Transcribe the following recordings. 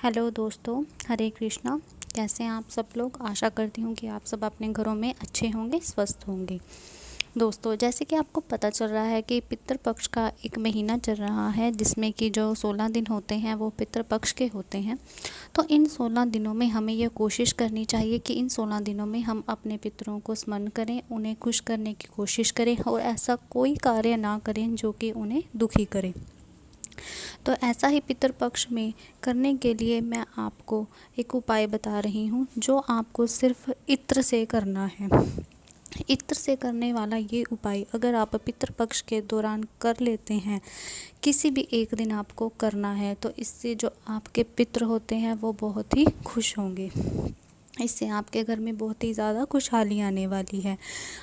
Hello दोस्तों, हरे कृष्णा। कैसे हैं आप सब लोग। आशा करती हूँ कि आप सब अपने घरों में अच्छे होंगे, स्वस्थ होंगे। दोस्तों, जैसे कि आपको पता चल रहा है कि पितृपक्ष का एक महीना चल रहा है, जिसमें कि जो 16 दिन होते हैं वो पितृपक्ष के होते हैं। तो इन 16 दिनों में हमें ये कोशिश करनी चाहिए कि इन 16 दिनों में हम अपने पितरों को स्मरण करें, उन्हें खुश करने की कोशिश करें और ऐसा कोई कार्य ना करें जो कि उन्हें दुखी करे। तो ऐसा ही पितृपक्ष में करने के लिए मैं आपको एक उपाय बता रही हूँ, जो आपको सिर्फ इत्र से करना है। इत्र से करने वाला ये उपाय अगर आप पितृपक्ष के दौरान कर लेते हैं, किसी भी एक दिन आपको करना है, तो इससे जो आपके पितृ होते हैं वो बहुत ही खुश होंगे। इससे आपके घर में बहुत ही ज़्यादा खुशहाली आने वाली है।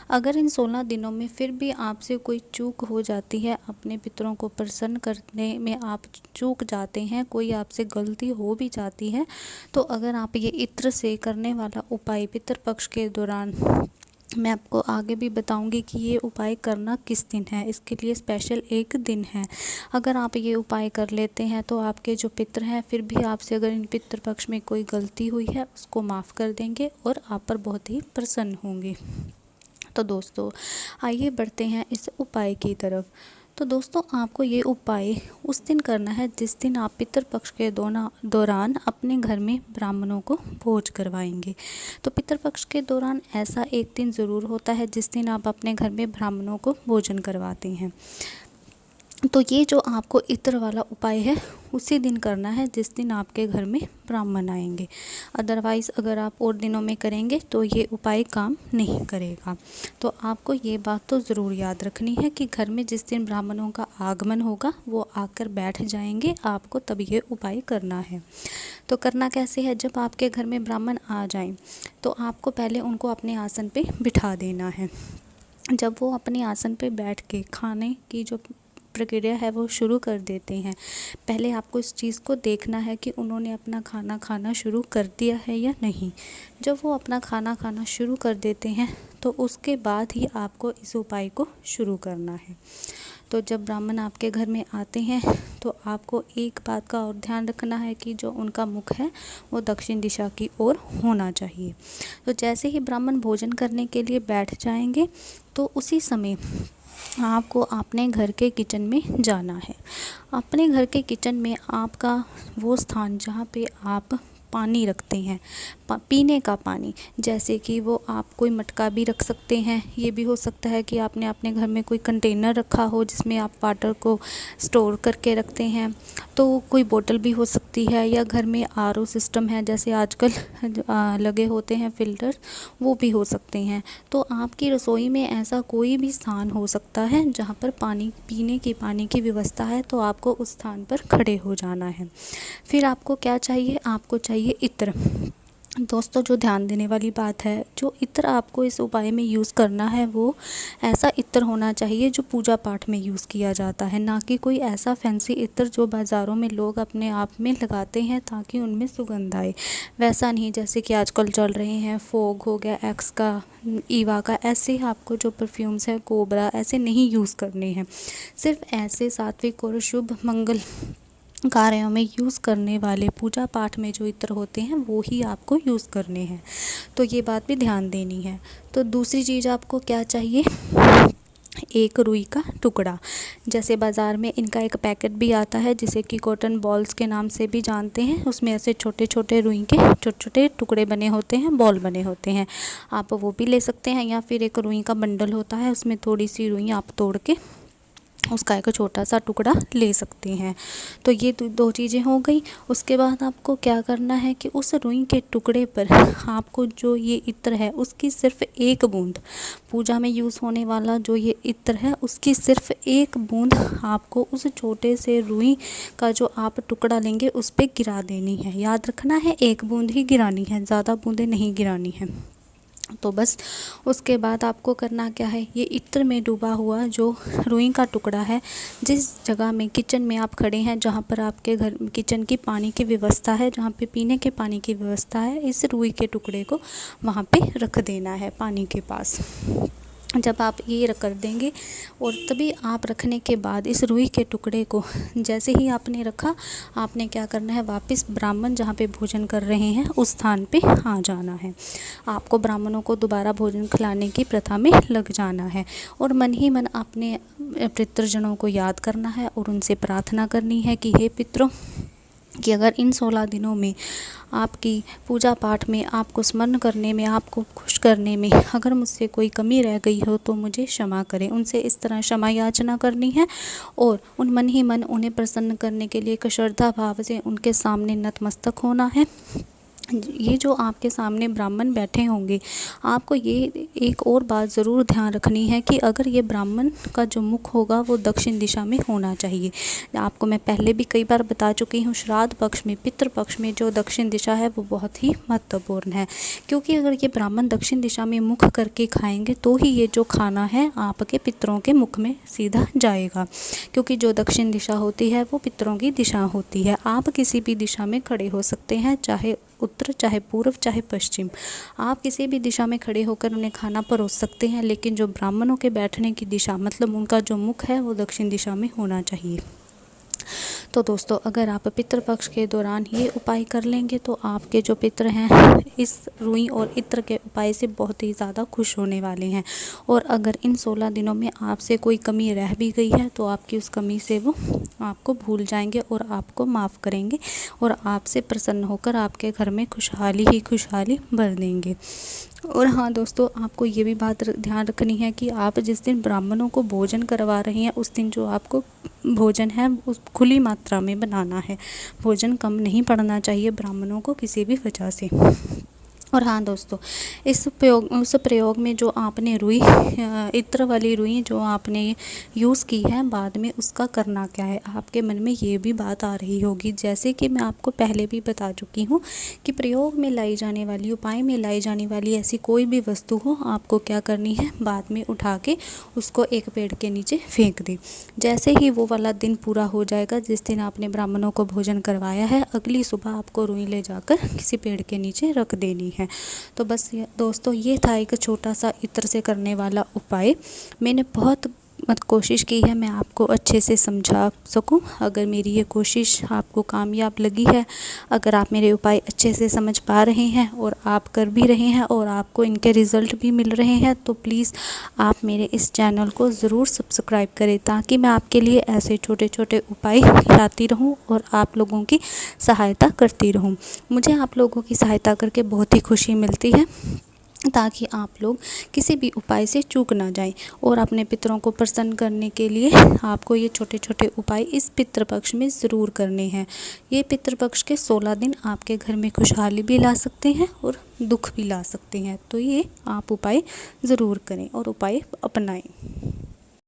अगर इन 16 दिनों में फिर भी आपसे कोई चूक हो जाती है, अपने पितरों को प्रसन्न करने में आप चूक जाते हैं, कोई आपसे गलती हो भी जाती है, तो अगर आप ये इत्र से करने वाला उपाय पितृपक्ष के दौरान, मैं आपको आगे भी बताऊंगी कि ये उपाय करना किस दिन है, इसके लिए स्पेशल एक दिन है। अगर आप ये उपाय कर लेते हैं तो आपके जो पितर हैं फिर भी आपसे अगर इन पितृपक्ष में कोई गलती हुई है उसको माफ़ कर देंगे और आप पर बहुत ही प्रसन्न होंगे। तो दोस्तों, आइए बढ़ते हैं इस उपाय की तरफ। तो दोस्तों, आपको ये उपाय उस दिन करना है जिस दिन आप पितृपक्ष के दौरान अपने घर में ब्राह्मणों को भोज करवाएंगे। तो पितृपक्ष के दौरान ऐसा एक दिन ज़रूर होता है जिस दिन आप अपने घर में ब्राह्मणों को भोजन करवाते हैं। तो ये जो आपको इत्र वाला उपाय है उसी दिन करना है जिस दिन आपके घर में ब्राह्मण आएंगे। अदरवाइज़ अगर आप और दिनों में करेंगे तो ये उपाय काम नहीं करेगा। तो आपको ये बात तो ज़रूर याद रखनी है कि घर में जिस दिन ब्राह्मणों का आगमन होगा वो आकर बैठ जाएंगे, आपको तब ये उपाय करना है। तो करना कैसे है, जब आपके घर में ब्राह्मण आ जाएं तो आपको पहले उनको अपने आसन पर बिठा देना है। जब वो अपने आसन पर बैठ के खाने की जो प्रक्रिया है वो शुरू कर देते हैं, पहले आपको इस चीज़ को देखना है कि उन्होंने अपना खाना खाना शुरू कर दिया है या नहीं। जब वो अपना खाना खाना शुरू कर देते हैं तो उसके बाद ही आपको इस उपाय को शुरू करना है। तो जब ब्राह्मण आपके घर में आते हैं तो आपको एक बात का और ध्यान रखना है कि जो उनका मुख है वो दक्षिण दिशा की ओर होना चाहिए। तो जैसे ही ब्राह्मण भोजन करने के लिए बैठ जाएंगे तो उसी समय आपको अपने घर के किचन में जाना है। अपने घर के किचन में आपका वो स्थान जहाँ पे आप पानी रखते हैं, पीने का पानी, जैसे कि वो आप कोई मटका भी रख सकते हैं। ये भी हो सकता है कि आपने अपने घर में कोई कंटेनर रखा हो जिसमें आप वाटर को स्टोर करके रखते हैं, तो कोई बोतल भी हो सकती है, या घर में आरओ सिस्टम है जैसे आजकल लगे होते हैं फिल्टर, वो भी हो सकते हैं। तो आपकी रसोई में ऐसा कोई भी स्थान हो सकता है जहाँ पर पानी, पीने की पानी की व्यवस्था है, तो आपको उस स्थान पर खड़े हो जाना है। फिर आपको क्या चाहिए, आपको चाहिए इत्र। दोस्तों, जो ध्यान देने वाली बात है, जो इत्र आपको इस उपाय में यूज़ करना है वो ऐसा इत्र होना चाहिए जो पूजा पाठ में यूज़ किया जाता है, ना कि कोई ऐसा फैंसी इत्र जो बाज़ारों में लोग अपने आप में लगाते हैं ताकि उनमें सुगंध आए। वैसा नहीं जैसे कि आजकल चल रहे हैं, फोग हो गया, एक्स का, ईवा का, ऐसे आपको जो परफ्यूम्स है, कोबरा, ऐसे नहीं यूज़ करने हैं। सिर्फ ऐसे सात्विक और शुभ मंगल कार्यों में यूज़ करने वाले, पूजा पाठ में जो इत्र होते हैं वो ही आपको यूज़ करने हैं। तो ये बात भी ध्यान देनी है। तो दूसरी चीज़ आपको क्या चाहिए, एक रुई का टुकड़ा। जैसे बाज़ार में इनका एक पैकेट भी आता है जिसे कि कॉटन बॉल्स के नाम से भी जानते हैं। उसमें ऐसे छोटे छोटे रुई के छोटे छोटे टुकड़े बने होते हैं, बॉल बने होते हैं, आप वो भी ले सकते हैं। या फिर एक रुई का बंडल होता है, उसमें थोड़ी सी रुई आप तोड़ के उसका एक छोटा सा टुकड़ा ले सकते हैं। तो ये दो चीज़ें हो गई। उसके बाद आपको क्या करना है कि उस रुई के टुकड़े पर आपको जो ये इत्र है उसकी सिर्फ एक बूंद, पूजा में यूज़ होने वाला जो ये इत्र है उसकी सिर्फ एक बूंद आपको उस छोटे से रुई का जो आप टुकड़ा लेंगे उस पर गिरा देनी है। याद रखना है, एक बूंद ही गिरानी है, ज़्यादा बूंदें नहीं गिरानी है। तो बस उसके बाद आपको करना क्या है, ये इत्र में डूबा हुआ जो रुई का टुकड़ा है, जिस जगह में किचन में आप खड़े हैं, जहाँ पर आपके घर किचन की पानी की व्यवस्था है, जहाँ पे पीने के पानी की व्यवस्था है, इस रुई के टुकड़े को वहाँ पे रख देना है पानी के पास। जब आप ये कर देंगे और तभी आप रखने के बाद इस रुई के टुकड़े को जैसे ही आपने रखा, आपने क्या करना है, वापस ब्राह्मण जहाँ पे भोजन कर रहे हैं उस स्थान पे आ जाना है। आपको ब्राह्मणों को दोबारा भोजन खिलाने की प्रथा में लग जाना है और मन ही मन अपने पितृजनों को याद करना है और उनसे प्रार्थना करनी है कि हे पितरों, कि अगर इन 16 दिनों में आपकी पूजा पाठ में, आपको स्मरण करने में, आपको खुश करने में अगर मुझसे कोई कमी रह गई हो तो मुझे क्षमा करें। उनसे इस तरह क्षमा याचना करनी है और उन मन ही मन उन्हें प्रसन्न करने के लिए श्रद्धा भाव से उनके सामने नतमस्तक होना है। ये जो आपके सामने ब्राह्मण बैठे होंगे, आपको ये एक और बात ज़रूर ध्यान रखनी है कि अगर ये ब्राह्मण का जो मुख होगा वो दक्षिण दिशा में होना चाहिए। आपको मैं पहले भी कई बार बता चुकी हूँ, श्राद्ध पक्ष में, पितृ पक्ष में जो दक्षिण दिशा है वो बहुत ही महत्वपूर्ण है, क्योंकि अगर ये ब्राह्मण दक्षिण दिशा में मुख करके खाएंगे तो ही ये जो खाना है आपके पितरों के मुख में सीधा जाएगा, क्योंकि जो दक्षिण दिशा होती है वो पितरों की दिशा होती है। आप किसी भी दिशा में खड़े हो सकते हैं, चाहे उत्तर, चाहे पूर्व, चाहे पश्चिम, आप किसी भी दिशा में खड़े होकर उन्हें खाना परोस सकते हैं, लेकिन जो ब्राह्मणों के बैठने की दिशा, मतलब उनका जो मुख है वो दक्षिण दिशा में होना चाहिए। तो दोस्तों, अगर आप पितृपक्ष के दौरान ये उपाय कर लेंगे तो आपके जो पितृ हैं इस रुई और इत्र के उपाय से बहुत ही ज़्यादा खुश होने वाले हैं। और अगर इन 16 दिनों में आपसे कोई कमी रह भी गई है तो आपकी उस कमी से वो आपको भूल जाएंगे और आपको माफ़ करेंगे और आपसे प्रसन्न होकर आपके घर में खुशहाली ही खुशहाली भर देंगे। और हाँ दोस्तों, आपको ये भी बात ध्यान रखनी है कि आप जिस दिन ब्राह्मणों को भोजन करवा रहे हैं उस दिन जो आपको भोजन है उस खुली मात्रा में बनाना है। भोजन कम नहीं पड़ना चाहिए ब्राह्मणों को किसी भी वजह से। और हाँ दोस्तों, उस प्रयोग में जो आपने रुई, इत्र वाली रुई जो आपने यूज़ की है बाद में, उसका करना क्या है। आपके मन में ये भी बात आ रही होगी, जैसे कि मैं आपको पहले भी बता चुकी हूँ कि प्रयोग में लाई जाने वाली, उपाय में लाई जाने वाली ऐसी कोई भी वस्तु हो, आपको क्या करनी है, बाद में उठा के उसको एक पेड़ के नीचे फेंक दें। जैसे ही वो वाला दिन पूरा हो जाएगा जिस दिन आपने ब्राह्मणों को भोजन करवाया है, अगली सुबह आपको रुई ले जाकर किसी पेड़ के नीचे रख देनी है। तो बस दोस्तों, ये था एक छोटा सा इत्र से करने वाला उपाय। मैंने बहुत कोशिश की है मैं आपको अच्छे से समझा सकूं। अगर मेरी ये कोशिश आपको कामयाब लगी है, अगर आप मेरे उपाय अच्छे से समझ पा रहे हैं और आप कर भी रहे हैं और आपको इनके रिज़ल्ट भी मिल रहे हैं, तो प्लीज़ आप मेरे इस चैनल को ज़रूर सब्सक्राइब करें, ताकि मैं आपके लिए ऐसे छोटे छोटे उपाय लाती रहूं और आप लोगों की सहायता करती रहूं। मुझे आप लोगों की सहायता करके बहुत ही खुशी मिलती है, ताकि आप लोग किसी भी उपाय से चूक ना जाएं। और अपने पितरों को प्रसन्न करने के लिए आपको ये छोटे छोटे उपाय इस पितृपक्ष में ज़रूर करने हैं। ये पितृपक्ष के 16 दिन आपके घर में खुशहाली भी ला सकते हैं और दुख भी ला सकते हैं। तो ये आप उपाय ज़रूर करें और उपाय अपनाएं।